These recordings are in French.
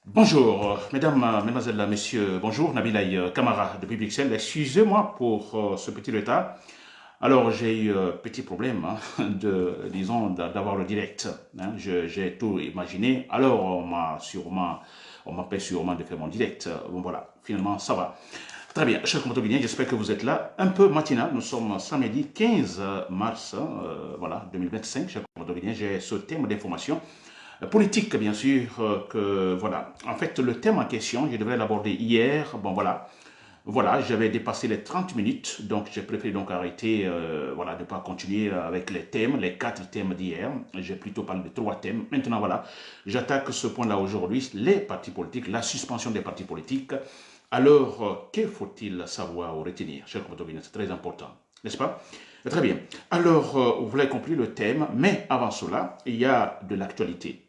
Bonjour, mesdames, mesdemoiselles, messieurs, bonjour, Nabilaï Kamara depuis Bruxelles. Excusez-moi pour ce petit retard. Alors, j'ai eu un petit problème disons, d'avoir le direct. J'ai tout imaginé. Alors, on m'appelle sûrement de faire mon direct. Bon, voilà, finalement, ça va. Très bien, chers compatriotes, j'espère que vous êtes là. Un peu matinal, nous sommes samedi 15 mars, voilà, 2025, chers compatriotes. J'ai ce thème d'information politique, bien sûr, que voilà. En fait, le thème en question, je devais l'aborder hier. Bon, voilà. Voilà, j'avais dépassé les 30 minutes, donc j'ai préféré donc arrêter, voilà, de ne pas continuer avec les thèmes, les 4 thèmes d'hier. J'ai plutôt parlé de 3 thèmes. Maintenant, voilà, j'attaque ce point-là aujourd'hui, les partis politiques, la suspension des partis politiques. Alors, que faut-il savoir ou retenir, cher compatriotes? C'est très important, n'est-ce pas? Très bien. Alors, vous l'avez compris, le thème, mais avant cela, il y a de l'actualité,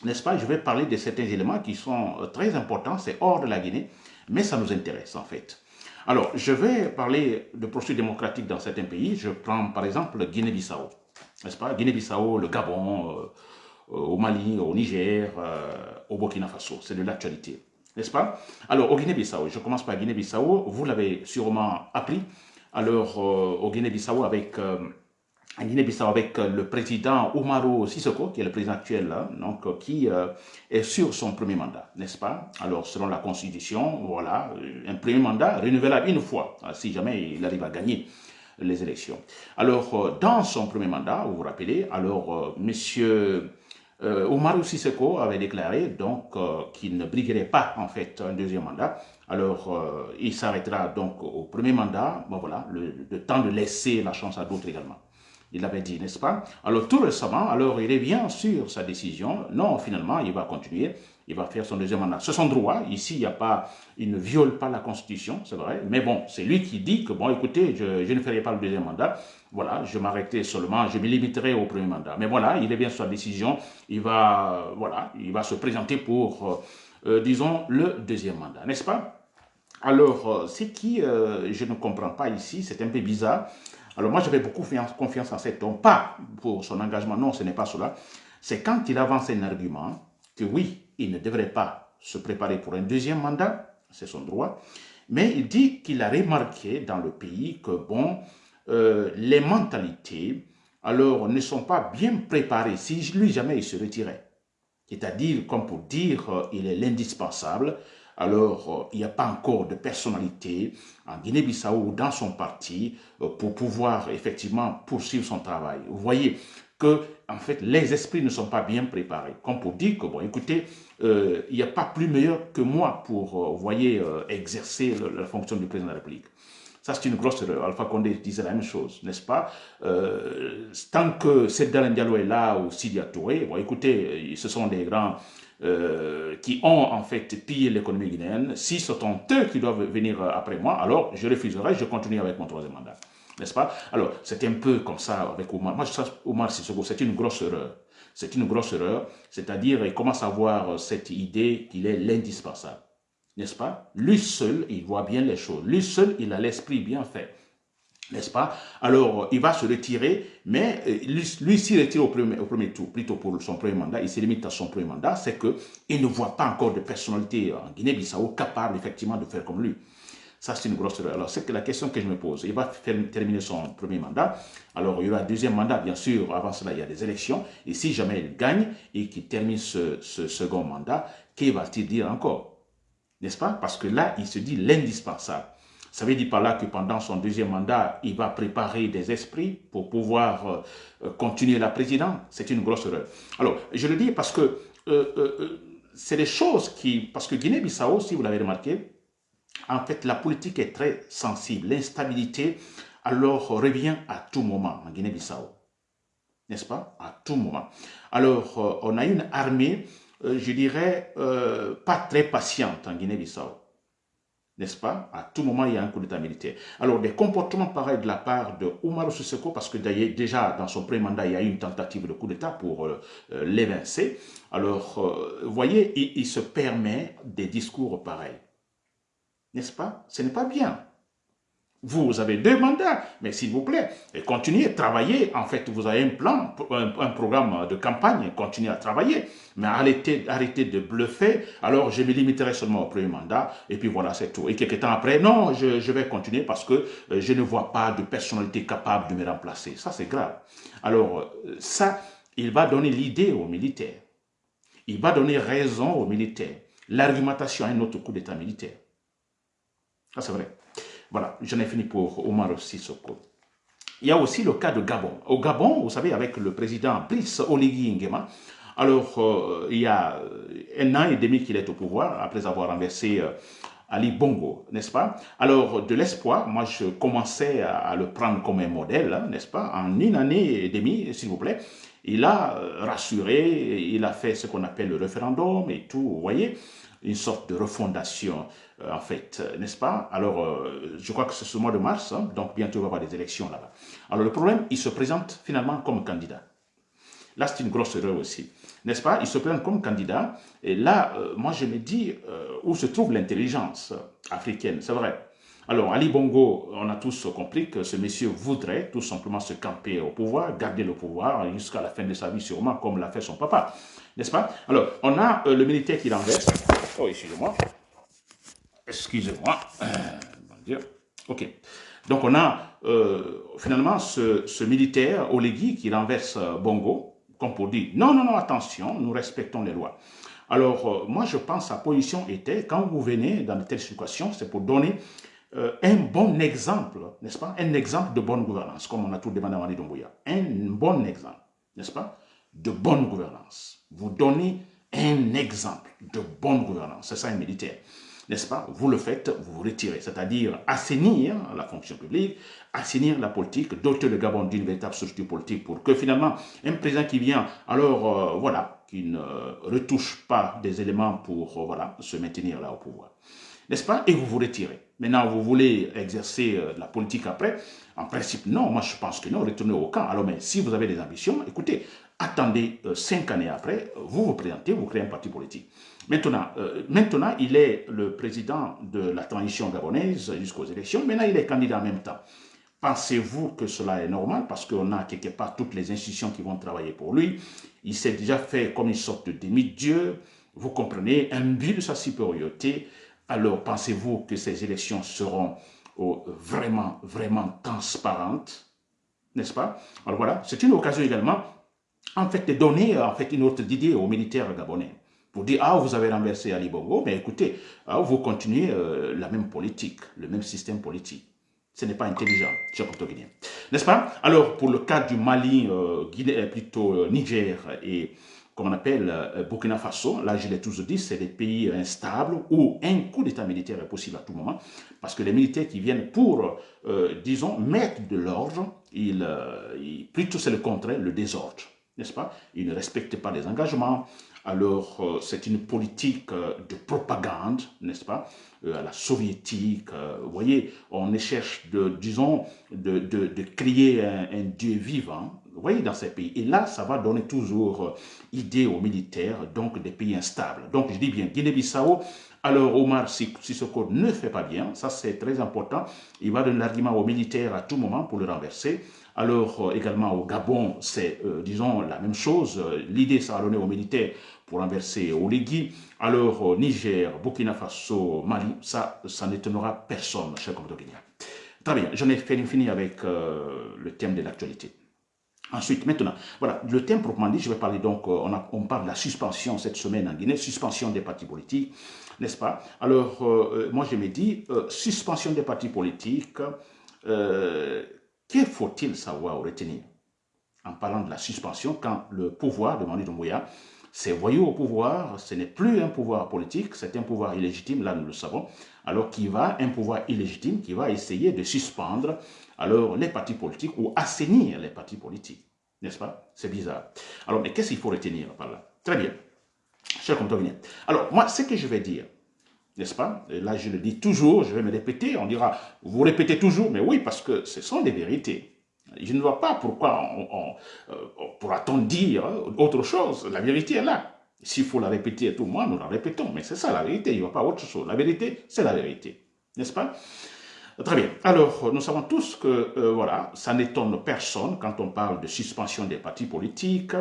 n'est-ce pas? Je vais parler de certains éléments qui sont très importants, c'est hors de la Guinée, mais ça nous intéresse en fait. Alors, je vais parler de processus démocratiques dans certains pays. Je prends par exemple Guinée-Bissau, n'est-ce pas? Guinée-Bissau, le Gabon, au Mali, au Niger, au Burkina Faso. C'est de l'actualité, n'est-ce pas? Alors, au Guinée-Bissau, je commence par Guinée-Bissau. Vous l'avez sûrement appris. Alors, au Guinée-Bissau, avec en Guinée-Bissau avec le président Umaru Sissoco, qui est le président actuel, hein, donc, qui est sur son premier mandat, n'est-ce pas? Alors, selon la Constitution, voilà, un premier mandat renouvelable une fois, si jamais il arrive à gagner les élections. Alors, dans son premier mandat, vous vous rappelez, alors, monsieur Umaru Sissoco avait déclaré donc qu'il ne briguerait pas en fait un deuxième mandat. Alors, il s'arrêtera donc au premier mandat. Bon voilà, le temps de laisser la chance à d'autres également. Il l'avait dit, n'est-ce pas? Alors tout récemment, alors il revient sur sa décision. Non, finalement, il va continuer. Il va faire son deuxième mandat. C'est son droit. Ici, il ne viole pas la Constitution, c'est vrai. Mais bon, c'est lui qui dit que, bon, écoutez, je ne ferai pas le deuxième mandat. Voilà, je m'arrêterai seulement, je me limiterai au premier mandat. Mais voilà, il revient sur sa décision. Voilà, il va se présenter pour, disons, le deuxième mandat, n'est-ce pas? Alors, ce qui, je ne comprends pas ici, c'est un peu bizarre. Alors, moi, j'avais beaucoup confiance en cet homme, pas pour son engagement, non, ce n'est pas cela. C'est quand il avance un argument que oui, il ne devrait pas se préparer pour un deuxième mandat, c'est son droit, mais il dit qu'il a remarqué dans le pays que, bon, les mentalités, alors, ne sont pas bien préparées si lui jamais il se retirait. C'est-à-dire, comme pour dire, il est l'indispensable. Alors, il n'y a pas encore de personnalité en Guinée-Bissau ou dans son parti pour pouvoir effectivement poursuivre son travail. Vous voyez que, en fait, les esprits ne sont pas bien préparés. Comme pour dire que, bon, écoutez, il n'y a pas plus meilleur que moi pour, vous voyez, exercer la fonction du président de la République. Ça, c'est une grosse erreur. Alpha Condé disait la même chose, n'est-ce pas? Tant que Sedar Diallo est là ou Sidia Touré, bon, écoutez, ce sont des grands qui ont en fait pillé l'économie guinéenne. Si ce sont eux qui doivent venir après moi, alors je refuserai, je continue avec mon troisième mandat. N'est-ce pas? Alors, c'est un peu comme ça avec Omar. Moi, je pense Omar Sissoko, c'est une grosse erreur. C'est une grosse erreur. C'est-à-dire, il commence à avoir cette idée qu'il est l'indispensable, n'est-ce pas? Lui seul, il voit bien les choses. Lui seul, il a l'esprit bien fait, n'est-ce pas? Alors, il va se retirer, mais lui s'il retire au premier tour, plutôt pour son premier mandat, il se limite à son premier mandat, c'est qu'il ne voit pas encore de personnalité en Guinée-Bissau capable effectivement de faire comme lui. Ça, c'est une grosse erreur. Alors, c'est que la question que je me pose. Il va terminer son premier mandat. Alors, il y aura un deuxième mandat, bien sûr. Avant cela, il y a des élections. Et si jamais il gagne et qu'il termine ce second mandat, qu'il va-t-il dire encore? N'est-ce pas? Parce que là, il se dit l'indispensable. Ça veut dire par là que pendant son deuxième mandat, il va préparer des esprits pour pouvoir continuer la présidence. C'est une grosse erreur. Alors, je le dis parce que c'est des choses qui... Parce que Guinée-Bissau, si vous l'avez remarqué, en fait, la politique est très sensible. L'instabilité, alors, revient à tout moment en Guinée-Bissau. N'est-ce pas? À tout moment. Alors, on a une armée, je dirais, pas très patiente en Guinée-Bissau. N'est-ce pas? À tout moment, il y a un coup d'état militaire. Alors, des comportements pareils de la part de Oumarou Sissoko, parce que déjà, dans son premier mandat, il y a eu une tentative de coup d'état pour l'évincer. Alors, vous voyez, il se permet des discours pareils. N'est-ce pas? Ce n'est pas bien. Vous avez 2 mandats, mais s'il vous plaît, continuez, travaillez. En fait, vous avez un plan, un programme de campagne, continuez à travailler. Mais arrêtez de bluffer. Alors, je me limiterai seulement au premier mandat, et puis voilà, c'est tout. Et quelques temps après, non, je vais continuer parce que je ne vois pas de personnalité capable de me remplacer. Ça, c'est grave. Alors, ça, il va donner l'idée aux militaires. Il va donner raison aux militaires. L'argumentation à un autre coup d'État militaire. Ça, c'est vrai. Voilà, j'en ai fini pour Omar Sissoko. Il y a aussi le cas de Gabon. Au Gabon, vous savez, avec le président Brice Oligui Nguema, alors il y a 1 an et demi qu'il est au pouvoir, après avoir renversé Ali Bongo, n'est-ce pas? Alors, de l'espoir, moi je commençais à le prendre comme un modèle, n'est-ce pas? En 1 année et demie, s'il vous plaît, il a rassuré, il a fait ce qu'on appelle le référendum et tout, vous voyez, une sorte de refondation, en fait, n'est-ce pas? Alors, je crois que c'est ce mois de mars, hein, donc bientôt il va y avoir des élections là-bas. Alors, le problème, il se présente finalement comme candidat. Là, c'est une grosse erreur aussi, n'est-ce pas? Il se présente comme candidat, et là, moi je me dis, où se trouve l'intelligence africaine, c'est vrai. Alors, Ali Bongo, on a tous compris que ce monsieur voudrait tout simplement se camper au pouvoir, garder le pouvoir jusqu'à la fin de sa vie sûrement, comme l'a fait son papa, n'est-ce pas? Alors, on a le militaire qui renverse. Oh, excusez-moi. Excusez-moi. Mon Dieu. OK. Donc, on a finalement ce militaire, Oligui, qui renverse Bongo, comme pour dire, non, non, non, attention, nous respectons les lois. Alors, moi, je pense que sa position était, quand vous venez dans de telles situations, c'est pour donner un bon exemple, n'est-ce pas? Un exemple de bonne gouvernance, comme on a tout demandé à Wani Doumbouya. Un bon exemple, n'est-ce pas? De bonne gouvernance. Vous donnez un exemple de bonne gouvernance. C'est ça un militaire. N'est-ce pas? Vous le faites, vous vous retirez. C'est-à-dire assainir la fonction publique, assainir la politique, doter le Gabon d'une véritable structure politique pour que finalement, un président qui vient, alors voilà, qui ne retouche pas des éléments pour voilà, se maintenir là au pouvoir. N'est-ce pas? Et vous vous retirez. Maintenant, vous voulez exercer la politique après? En principe, non. Moi, je pense que non. Retournez au camp. Alors, mais si vous avez des ambitions, écoutez, attendez 5 années après, vous vous présentez, vous créez un parti politique. Maintenant, il est le président de la transition gabonaise jusqu'aux élections. Maintenant, il est candidat en même temps. Pensez-vous que cela est normal? Parce qu'on a quelque part toutes les institutions qui vont travailler pour lui. Il s'est déjà fait comme une sorte de demi-dieu. Vous comprenez, imbu de sa supériorité. Alors, pensez-vous que ces élections seront vraiment, vraiment transparentes? N'est-ce pas? Alors voilà, c'est une occasion également, en fait, de donner en fait, une autre idée aux militaires gabonais. Pour dire, ah, vous avez renversé Ali Bongo, mais écoutez, vous continuez la même politique, le même système politique. Ce n'est pas intelligent, cher Guinéen. N'est-ce pas? Alors, pour le cas du Mali, plutôt Niger et comme on appelle Burkina Faso, là je l'ai toujours dit, c'est des pays instables où un coup d'état militaire est possible à tout moment, parce que les militaires qui viennent pour, disons, mettre de l'ordre, plutôt c'est le contraire, le désordre, n'est-ce pas? Ils ne respectent pas les engagements, alors c'est une politique de propagande, n'est-ce pas? À la soviétique, vous voyez, on cherche disons, de créer un Dieu vivant, vous voyez, dans ces pays. Et là, ça va donner toujours idée aux militaires, donc des pays instables. Donc, je dis bien, Guinée-Bissau, alors Omar Sissoko ne fait pas bien, ça c'est très important. Il va donner l'argument aux militaires à tout moment pour le renverser. Alors, également au Gabon, c'est, disons, la même chose. L'idée, ça va donner aux militaires pour renverser Oligui. Alors, au Niger, Burkina Faso, Mali, ça n'étonnera personne, cher compatriotes guinéens. Très bien, j'en ai fini avec le thème de l'actualité. Ensuite, maintenant, voilà, le thème proprement dit, je vais parler donc, on parle de la suspension cette semaine en Guinée, suspension des partis politiques, n'est-ce pas? Alors, moi je me dis, suspension des partis politiques, que faut-il savoir ou retenir en parlant de la suspension quand le pouvoir de Mani Doumbouya s'est voyou au pouvoir, ce n'est plus un pouvoir politique, c'est un pouvoir illégitime, là nous le savons, alors un pouvoir illégitime qui va essayer de suspendre alors les partis politiques ou assainir les partis politiques, n'est-ce pas? C'est bizarre. Alors, mais qu'est-ce qu'il faut retenir par là? Très bien, cher compatriotes. Alors, moi, ce que je vais dire, n'est-ce pas? Et là, je le dis toujours, je vais me répéter, on dira, vous répétez toujours, mais oui, parce que ce sont des vérités. Je ne vois pas pourquoi pourra-t-on dire autre chose. La vérité est là. S'il faut la répéter à tout le monde, nous la répétons. Mais c'est ça la vérité, il n'y a pas autre chose. La vérité, c'est la vérité. N'est-ce pas? Très bien. Alors, nous savons tous que, voilà, ça n'étonne personne quand on parle de suspension des partis politiques.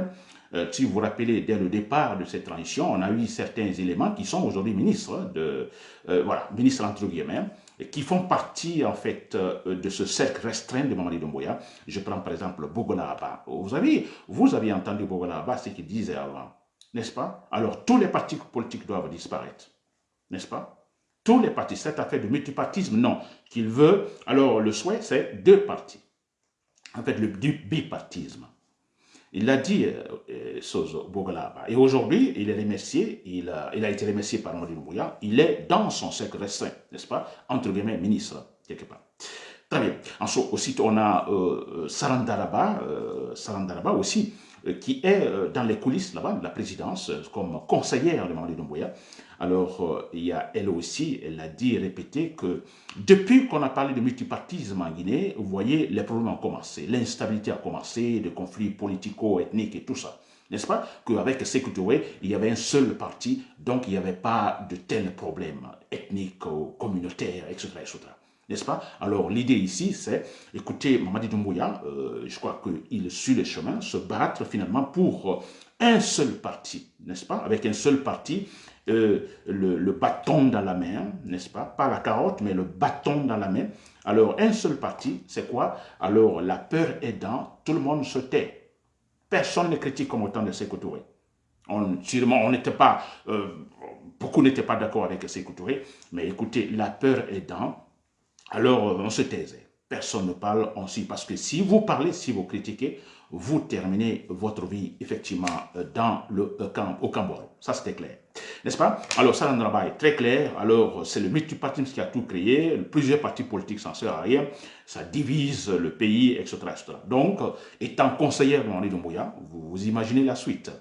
Si vous vous rappelez, dès le départ de cette transition, on a eu certains éléments qui sont aujourd'hui ministres, voilà, ministres entre guillemets, qui font partie, en fait, de ce cercle restreint de Mamadi Doumbouya. Je prends par exemple Bogola Abba. Vous avez entendu Bogola Abba, ce qu'il disait avant, n'est-ce pas? Alors, tous les partis politiques doivent disparaître, n'est-ce pas? Tous les partis, cette affaire de multipartisme, non. Qu'il veut, alors le souhait, c'est deux partis. En fait, du bipartisme. Il l'a dit, Sozo Bogalaba. Et aujourd'hui, il est remercié, il a été remercié par Mamadi Doumbouya, il est dans son cercle restreint, n'est-ce pas? Entre guillemets, ministre, quelque part. Très bien. Ensuite, aussi, on a Sarandaraba aussi, qui est dans les coulisses là-bas de la présidence, comme conseillère de Mamadi Doumbouya. Alors, il y a elle aussi, elle a dit et répété que depuis qu'on a parlé de multipartisme en Guinée, vous voyez, les problèmes ont commencé, l'instabilité a commencé, des conflits politico-ethniques et tout ça. N'est-ce pas? Qu'avec Sékou Touré, il y avait un seul parti, donc il n'y avait pas de tels problèmes ethniques, communautaires, etc. etc. N'est-ce pas? Alors l'idée ici, c'est, écoutez, Mamadi Doumbouya, je crois qu'il suit le chemin, se battre finalement pour un seul parti, n'est-ce pas? Avec un seul parti, le bâton dans la main, n'est-ce pas? Pas la carotte, mais le bâton dans la main. Alors un seul parti, c'est quoi? Alors la peur aidant, tout le monde se tait. Personne ne critique comme autant de Sékou Touré. Sûrement, on n'était pas, beaucoup n'étaient pas d'accord avec Sékou Touré, mais écoutez, la peur aidant, alors on se taisait. Personne ne parle, on suit. Parce que si vous parlez, si vous critiquez, vous terminez votre vie effectivement dans le camp, au Cambodge. Ça, c'était clair. N'est-ce pas? Alors, ça, le travail est très clair. Alors, c'est le multipartisme qui a tout créé. Plusieurs partis politiques s'en servent à rien. Ça divise le pays, etc. etc. Donc, étant conseillère de Mamadi Doumbouya, vous imaginez la suite.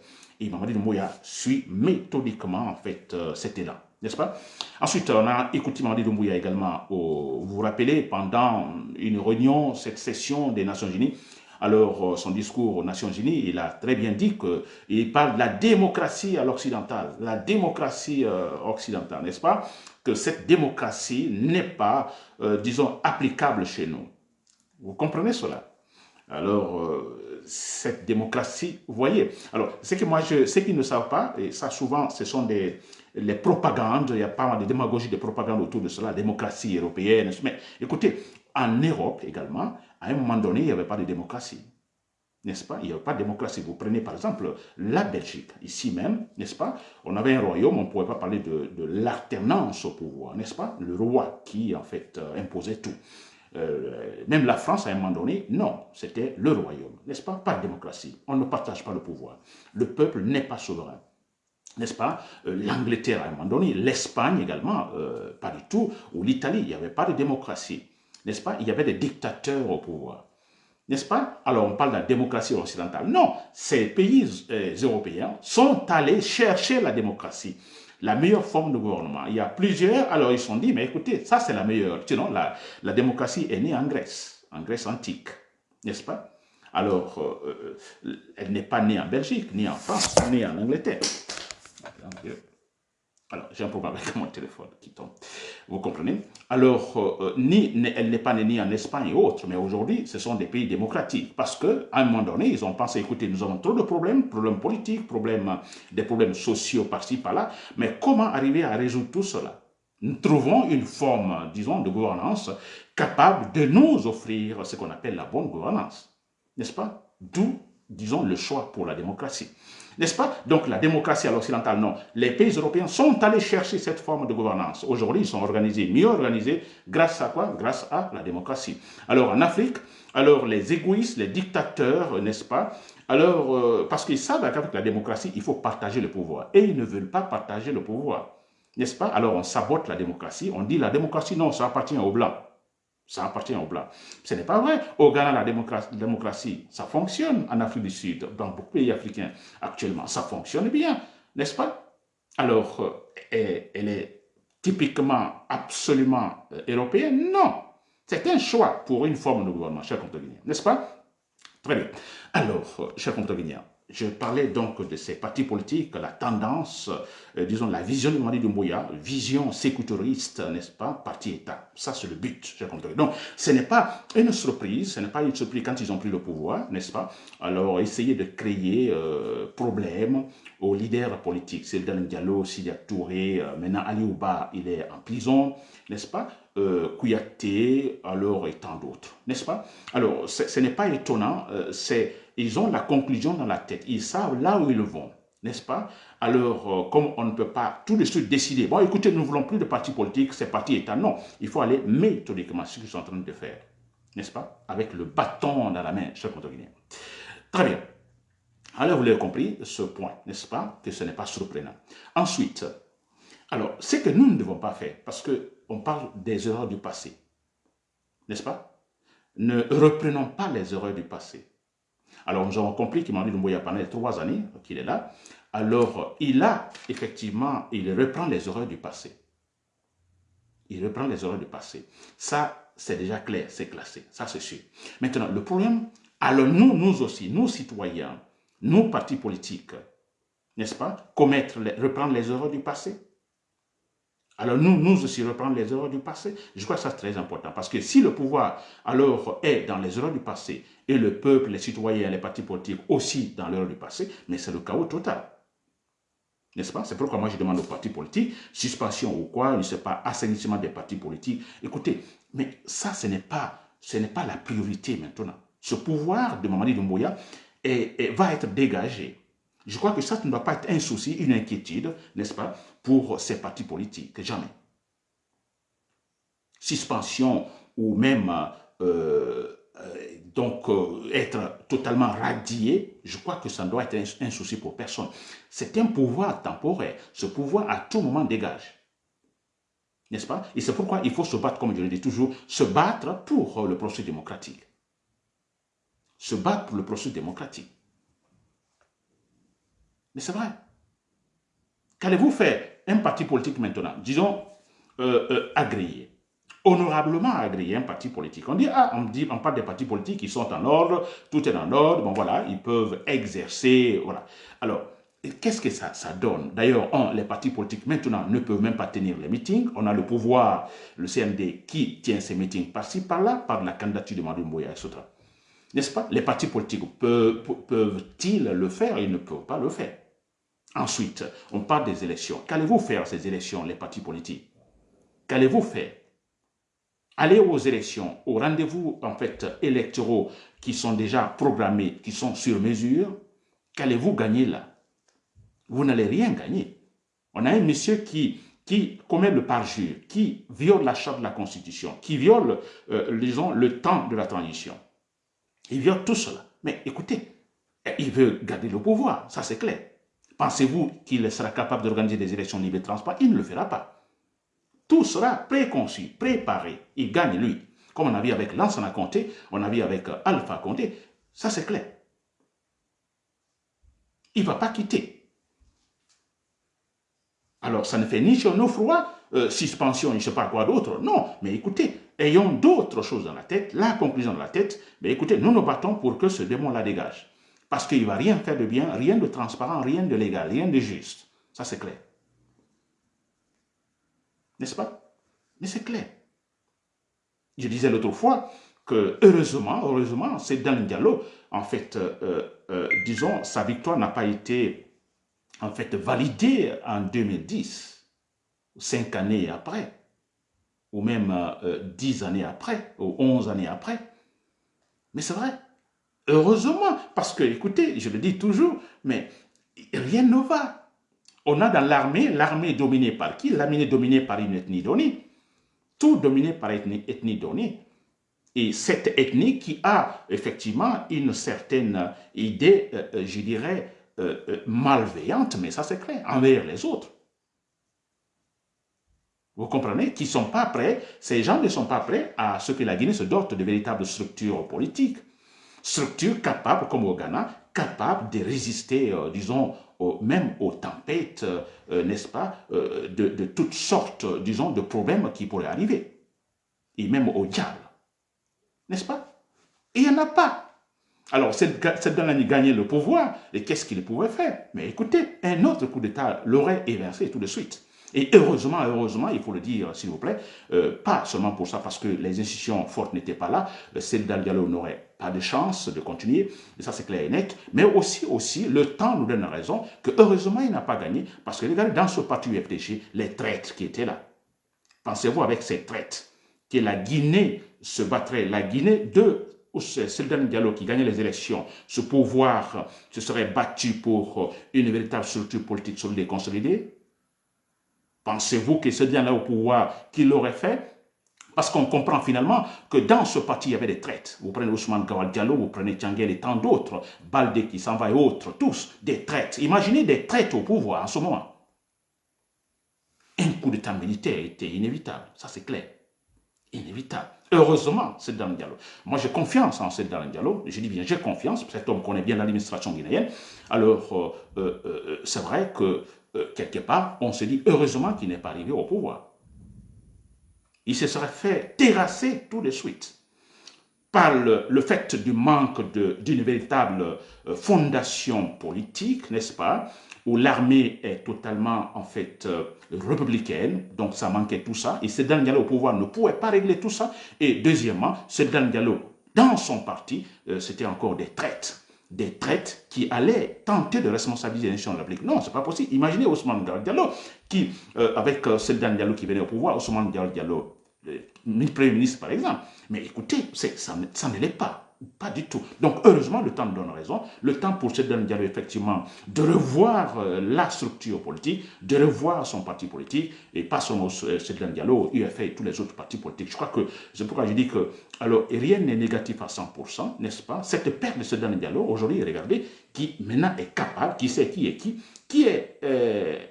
Et Mamadi Doumbouya suit méthodiquement, en fait, cet élan. N'est-ce pas? Ensuite, on a écouté Mamadi Doumbouya également, vous vous rappelez, pendant une réunion, cette session des Nations Unies, alors son discours aux Nations Unies, il a très bien dit qu'il parle de la démocratie à l'occidentale, la démocratie occidentale, n'est-ce pas? Que cette démocratie n'est pas, disons, applicable chez nous. Vous comprenez cela? Alors, cette démocratie, vous voyez. Alors, ce qu'ils ne savent pas, et ça souvent, ce sont les propagandes, il y a pas mal de démagogie, de propagande autour de cela, la démocratie européenne. Mais écoutez, en Europe également, à un moment donné, il n'y avait pas de démocratie. N'est-ce pas? Il n'y avait pas de démocratie. Vous prenez par exemple la Belgique, ici même, n'est-ce pas? On avait un royaume, on ne pouvait pas parler de l'alternance au pouvoir, n'est-ce pas? Le roi qui, en fait, imposait tout. Même la France, à un moment donné, non, c'était le royaume, n'est-ce pas? Pas de démocratie. On ne partage pas le pouvoir. Le peuple n'est pas souverain. N'est-ce pas? L'Angleterre, à un moment donné, l'Espagne également, pas du tout, ou l'Italie, il n'y avait pas de démocratie. N'est-ce pas? Il y avait des dictateurs au pouvoir. N'est-ce pas? Alors on parle de la démocratie occidentale. Non, ces pays européens sont allés chercher la démocratie, la meilleure forme de gouvernement. Il y a plusieurs, alors ils se sont dit, mais écoutez, ça c'est la meilleure. Sinon, la démocratie est née en Grèce antique, n'est-ce pas? Alors, elle n'est pas née en Belgique, ni en France, ni en Angleterre. Alors, j'ai un problème avec mon téléphone qui tombe. Vous comprenez? Alors, elle n'est pas née ni en Espagne et autres, mais aujourd'hui, ce sont des pays démocratiques. Parce qu'à un moment donné, ils ont pensé, écoutez, nous avons trop de problèmes politiques, des problèmes sociaux par-ci, par-là, mais comment arriver à résoudre tout cela? Nous trouvons une forme, disons, de gouvernance capable de nous offrir ce qu'on appelle la bonne gouvernance. N'est-ce pas? D'où, disons, le choix pour la démocratie. N'est-ce pas? Donc la démocratie à l'occidental, non. Les pays européens sont allés chercher cette forme de gouvernance. Aujourd'hui, ils sont organisés, mieux organisés, grâce à quoi? Grâce à la démocratie. Alors en Afrique, alors les égoïstes, les dictateurs, n'est-ce pas? Alors, parce qu'ils savent qu'avec la démocratie, il faut partager le pouvoir. Et ils ne veulent pas partager le pouvoir. N'est-ce pas? Alors on sabote la démocratie, on dit la démocratie, non, ça appartient aux Blancs. Ça appartient aux Blancs. Ce n'est pas vrai. Au Ghana, la démocratie, ça fonctionne. En Afrique du Sud, dans beaucoup de pays africains actuellement, ça fonctionne bien, n'est-ce pas? Alors, elle est typiquement, absolument européenne? Non. C'est un choix pour une forme de gouvernement, cher compatriotes, n'est-ce pas? Très bien. Alors, cher compatriotes, je parlais donc de ces partis politiques, la tendance, disons la vision de Mamadi Doumbouya, vision sécuritaire, n'est-ce pas, parti-État. Ça, c'est le but, j'ai compris. Donc, ce n'est pas une surprise, quand ils ont pris le pouvoir, n'est-ce pas. Alors, essayer de créer problème aux leaders politiques. C'est dans le Diallo, Sidia Touré, maintenant Ali Ouba, il est en prison, n'est-ce pas. Kouyaté, alors et tant d'autres, n'est-ce pas. Alors, ce n'est pas étonnant, ils ont la conclusion dans la tête, ils savent là où ils vont, n'est-ce pas. Alors, comme on ne peut pas tout de suite décider, bon écoutez, nous ne voulons plus de partis politiques, c'est parti-État, non, il faut aller méthodiquement, ce qu'ils sont en train de faire, n'est-ce pas, avec le bâton dans la main, chers Guinéens. Très bien. Alors, vous l'avez compris, ce point, n'est-ce pas, que ce n'est pas surprenant. Ensuite, alors, ce que nous ne devons pas faire, parce qu'on parle des erreurs du passé, n'est-ce pas? Ne reprenons pas les erreurs du passé. Alors, nous avons compris qu'il m'a dit Doumbouya pendant les 3 années qu'il est là. Alors, il reprend les erreurs du passé. Il reprend les erreurs du passé. Ça, c'est déjà clair, c'est classé. Ça, c'est sûr. Maintenant, le problème, alors nous aussi, nous citoyens, nous partis politiques, n'est-ce pas, reprendre les erreurs du passé. Alors nous aussi reprendre les erreurs du passé, je crois que ça c'est très important. Parce que si le pouvoir alors est dans les erreurs du passé et le peuple, les citoyens, les partis politiques aussi dans l'erreur du passé, mais c'est le chaos total. N'est-ce pas? C'est pourquoi moi je demande aux partis politiques, suspension ou quoi, je ne sais pas, assainissement des partis politiques. Écoutez, mais ça ce n'est pas la priorité maintenant. Ce pouvoir de Mamadi Doumbouya va être dégagé. Je crois que ça ne doit pas être un souci, une inquiétude, n'est-ce pas, pour ces partis politiques, jamais. Suspension ou même être totalement radié, je crois que ça doit être un souci pour personne. C'est un pouvoir temporaire. Ce pouvoir à tout moment dégage. N'est-ce pas? Et c'est pourquoi il faut se battre, comme je le dis toujours, se battre pour le processus démocratique. Se battre pour le processus démocratique. Mais c'est vrai. Qu'allez-vous faire un parti politique maintenant, disons, agréé, honorablement agréé, un parti politique. On parle des partis politiques qui sont en ordre, tout est en ordre, bon voilà, ils peuvent exercer, voilà. Alors, qu'est-ce que ça donne? D'ailleurs, les partis politiques maintenant ne peuvent même pas tenir les meetings. On a le pouvoir, le CND, qui tient ces meetings par-ci, par-là, par la candidature de Mamadi Doumbouya, etc. N'est-ce pas? Les partis politiques peuvent-ils le faire? Ils ne peuvent pas le faire. Ensuite, on parle des élections. Qu'allez-vous faire ces élections, les partis politiques? Qu'allez-vous faire? Allez aux élections, aux rendez-vous en fait électoraux qui sont déjà programmés, qui sont sur mesure. Qu'allez-vous gagner là? Vous n'allez rien gagner. On a un monsieur qui commet le parjure, qui viole la charte de la Constitution, qui viole, disons, le temps de la transition. Il viole tout cela. Mais écoutez, il veut garder le pouvoir, ça c'est clair. Pensez-vous qu'il sera capable d'organiser des élections libres et transparentes? Il ne le fera pas. Tout sera préconçu, préparé. Il gagne, lui. Comme on a vu avec Lansana Conté, on a vu avec Alpha Conté. Ça, c'est clair. Il ne va pas quitter. Alors, ça ne fait ni chaud ni froid, suspension, je ne sais pas quoi d'autre. Non, mais écoutez, ayons d'autres choses dans la tête, la conclusion dans la tête. Mais écoutez, nous nous battons pour que ce démon la dégage. Parce qu'il ne va rien faire de bien, rien de transparent, rien de légal, rien de juste. Ça, c'est clair. N'est-ce pas? Mais c'est clair. Je disais l'autre fois que heureusement, c'est dans le dialogue, en fait, disons, sa victoire n'a pas été, en fait, validée en 2010, 5 années après, ou même 10 années après, ou 11 années après. Mais c'est vrai. Heureusement, parce que, écoutez, je le dis toujours, mais rien ne va. On a dans l'armée est dominée par qui? L'armée est dominée par une ethnie donnée. Tout dominé par ethnie donnée. Et cette ethnie qui a effectivement une certaine idée, je dirais, malveillante, mais ça c'est clair, envers les autres. Vous comprenez? Qui ne sont pas prêts, ces gens ne sont pas prêts à ce que la Guinée se dote de véritables structures politiques. Structures capables, comme au Ghana, capables de résister, disons, même aux tempêtes, n'est-ce pas, de toutes sortes, disons, de problèmes qui pourraient arriver. Et même au diable. N'est-ce pas? Et il n'y en a pas. Alors, cette Danlani gagnait le pouvoir, et qu'est-ce qu'il pouvait faire? Mais écoutez, un autre coup d'État l'aurait évincé tout de suite. Et heureusement, il faut le dire, s'il vous plaît, pas seulement pour ça, parce que les institutions fortes n'étaient pas là, Seydou Diallo n'aurait pas de chance de continuer, et ça c'est clair et net, mais aussi, le temps nous donne raison que heureusement il n'a pas gagné, parce que regardez, dans ce parti UFDG, les traîtres qui étaient là, pensez-vous avec ces traîtres, que la Guinée se battrait, la Guinée de Seydou Diallo qui gagnait les élections, ce pouvoir se serait battu pour une véritable structure politique solide et consolidée? Pensez-vous que ce bien-là au pouvoir, qu'il l'aurait fait? Parce qu'on comprend finalement que dans ce parti, il y avait des traites. Vous prenez Ousmane Gawal Diallo, vous prenez Tianguel et tant d'autres, Baldé qui s'en va et autres, tous des traites. Imaginez des traites au pouvoir en ce moment. Un coup d'État militaire était inévitable, ça c'est clair. Inévitable. Heureusement, c'est Seydou Diallo. Moi, j'ai confiance en Seydou Diallo. Je dis bien, j'ai confiance. Cet homme connaît bien l'administration guinéenne. Alors, c'est vrai que, quelque part, on se dit heureusement qu'il n'est pas arrivé au pouvoir. Il se serait fait terrasser tout de suite par le fait du manque d'une véritable fondation politique, n'est-ce pas, où l'armée est totalement, en fait, républicaine, donc ça manquait tout ça, et Seydou Diallo au pouvoir ne pouvait pas régler tout ça, et deuxièmement, Seydou Diallo, dans son parti, c'était encore des traites qui allaient tenter de responsabiliser les nations de la République. Non, c'est pas possible. Imaginez Ousmane Diallo, qui, avec Seydou Diallo qui venait au pouvoir, Ousmane Diallo, Premier ministre par exemple. Mais écoutez, ça ne l'est pas. Pas du tout. Donc, heureusement, le temps nous donne raison. Le temps pour Seydou Diallo, effectivement, de revoir la structure politique, de revoir son parti politique, et pas seulement Seydou Diallo, UFA et tous les autres partis politiques. Je crois que c'est pourquoi je dis que, alors, rien n'est négatif à 100%, n'est-ce pas? Cette perte de Seydou Diallo, aujourd'hui, regardez, qui maintenant est capable, qui sait qui est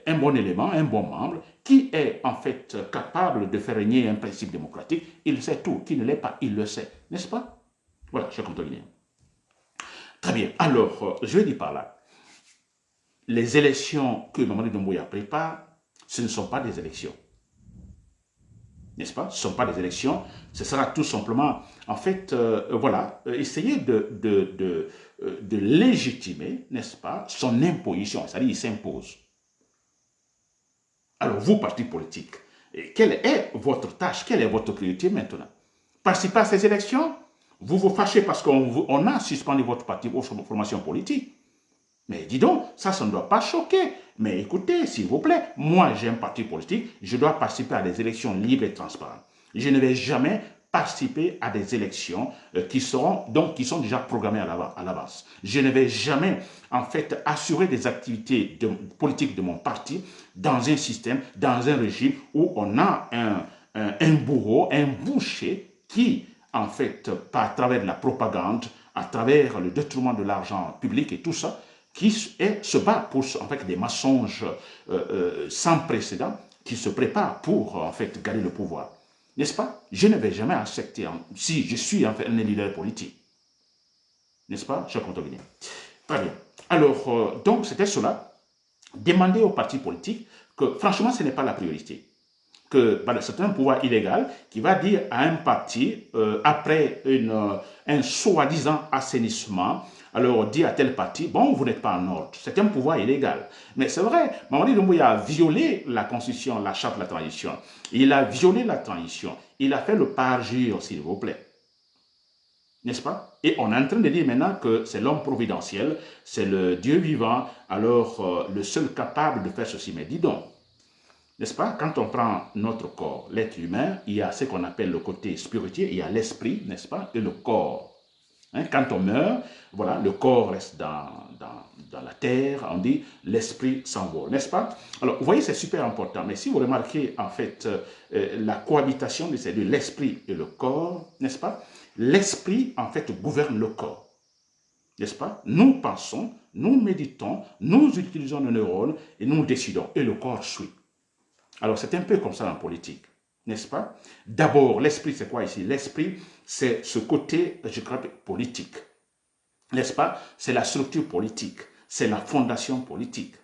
un bon élément, un bon membre, qui est en fait capable de faire régner un principe démocratique, il sait tout. Qui ne l'est pas, il le sait, n'est-ce pas? Voilà, je compte guinéen. Très bien. Alors, je vais dire par là, les élections que Mamadi Doumbouya prépare, ce ne sont pas des élections. N'est-ce pas? Ce ne sont pas des élections. Ce sera tout simplement, en fait, voilà, essayer de légitimer, n'est-ce pas, son imposition. C'est-à-dire, il s'impose. Alors, vous, parti politique, quelle est votre tâche? Quelle est votre priorité maintenant? Participer à ces élections? Vous vous fâchez parce qu'on a suspendu votre parti, votre formation politique. Mais dis donc, ça ne doit pas choquer. Mais écoutez, s'il vous plaît, moi j'ai un parti politique, je dois participer à des élections libres et transparentes. Je ne vais jamais participer à des élections qui sont déjà programmées à l'avance. Je ne vais jamais, en fait, assurer des activités politiques de mon parti dans un système, dans un régime où on a un bourreau, un boucher qui, en fait, à travers de la propagande, à travers le détournement de l'argent public et tout ça, qui se bat pour en fait, des mensonges sans précédent, qui se prépare pour en fait gagner le pouvoir. N'est-ce pas? Je ne vais jamais accepter, si je suis en fait un leader politique. N'est-ce pas? Je compte bien. Très bien. Alors, donc, c'était cela. Demander aux partis politiques que, franchement, ce n'est pas la priorité. Que c'est un pouvoir illégal qui va dire à un parti, après un soi-disant assainissement, alors dit à tel parti, bon, vous n'êtes pas en ordre. C'est un pouvoir illégal. Mais c'est vrai, Mamadi Doumbouya a violé la constitution, la charte de la transition. Il a violé la transition. Il a fait le parjure, s'il vous plaît. N'est-ce pas? Et on est en train de dire maintenant que c'est l'homme providentiel, c'est le Dieu vivant, alors le seul capable de faire ceci. Mais dis donc, n'est-ce pas? Quand on prend notre corps, l'être humain, il y a ce qu'on appelle le côté spirituel, il y a l'esprit, n'est-ce pas? Et le corps. Hein? Quand on meurt, voilà, le corps reste dans la terre, on dit l'esprit s'envole, n'est-ce pas? Alors, vous voyez, c'est super important. Mais si vous remarquez, en fait, la cohabitation de ces deux, l'esprit et le corps, n'est-ce pas? L'esprit, en fait, gouverne le corps. N'est-ce pas? Nous pensons, nous méditons, nous utilisons nos neurones et nous décidons. Et le corps suit. Alors, c'est un peu comme ça en politique, n'est-ce pas? D'abord, l'esprit, c'est quoi ici? L'esprit, c'est ce côté, je crois, politique, n'est-ce pas? C'est la structure politique, c'est la fondation politique.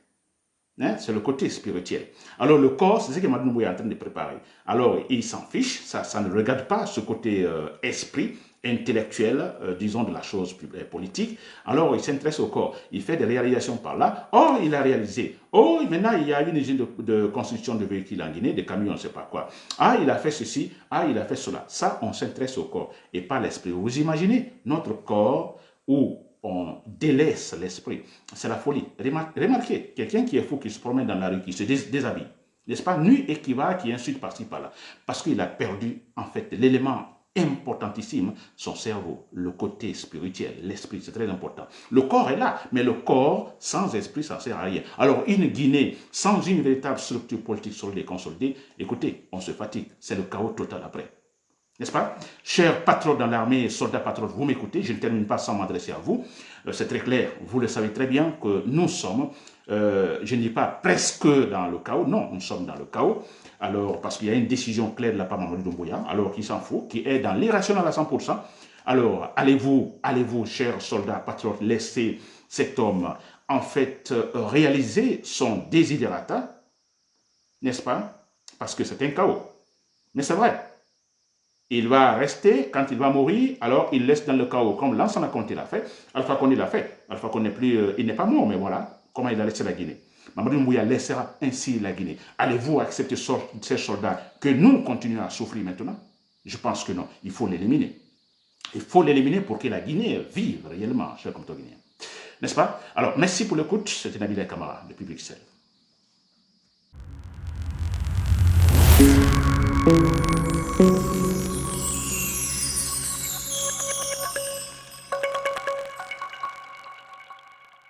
Hein? C'est le côté spirituel. Alors, le corps, c'est ce que Mamadi Doumbouya est en train de préparer. Alors, il s'en fiche, ça ne regarde pas ce côté esprit, intellectuel, disons, de la chose politique. Alors, il s'intéresse au corps. Il fait des réalisations par là. Or, il a réalisé. Oh, maintenant, il y a une usine de construction de véhicules en Guinée, de camions, on ne sait pas quoi. Ah, il a fait ceci. Ah, il a fait cela. Ça, on s'intéresse au corps et pas l'esprit. Vous imaginez notre corps où on délaisse l'esprit. C'est la folie. Remarquez, quelqu'un qui est fou, qui se promène dans la rue, qui se déshabille, n'est-ce pas, nu et qui va, qui insulte par-ci, par-là, parce qu'il a perdu, en fait, l'élément importantissime, son cerveau, le côté spirituel, l'esprit, c'est très important. Le corps est là, mais le corps sans esprit, ça ne sert à rien. Alors, une Guinée sans une véritable structure politique solide et consolidée, écoutez, on se fatigue, c'est le chaos total après. N'est-ce pas? Chers patriotes dans l'armée, soldats patriotes, vous m'écoutez, je ne termine pas sans m'adresser à vous. C'est très clair, vous le savez très bien que nous sommes, je ne dis pas presque dans le chaos, non, nous sommes dans le chaos. Alors, parce qu'il y a une décision claire de la part de Mamadou Doumbouya, alors qui s'en fout, qui est dans l'irrationnel à 100%. Alors, allez-vous, chers soldats patriotes, laisser cet homme, en fait, réaliser son desiderata, n'est-ce pas? Parce que c'est un chaos. Mais c'est vrai. Il va rester, quand il va mourir, alors il laisse dans le chaos, comme Lansana Conté l'a fait, Alpha Condé l'a fait. Alpha Condé il n'est pas mort, mais voilà comment il a laissé la Guinée. Mamadou Mouya laissera ainsi la Guinée. Allez-vous accepter ces soldats que nous continuons à souffrir maintenant? Je pense que non, il faut l'éliminer. Il faut l'éliminer pour que la Guinée vive réellement, chers compatriotes guinéens. N'est-ce pas? Alors, merci pour l'écoute, c'était Nabil Camara, depuis Bruxelles.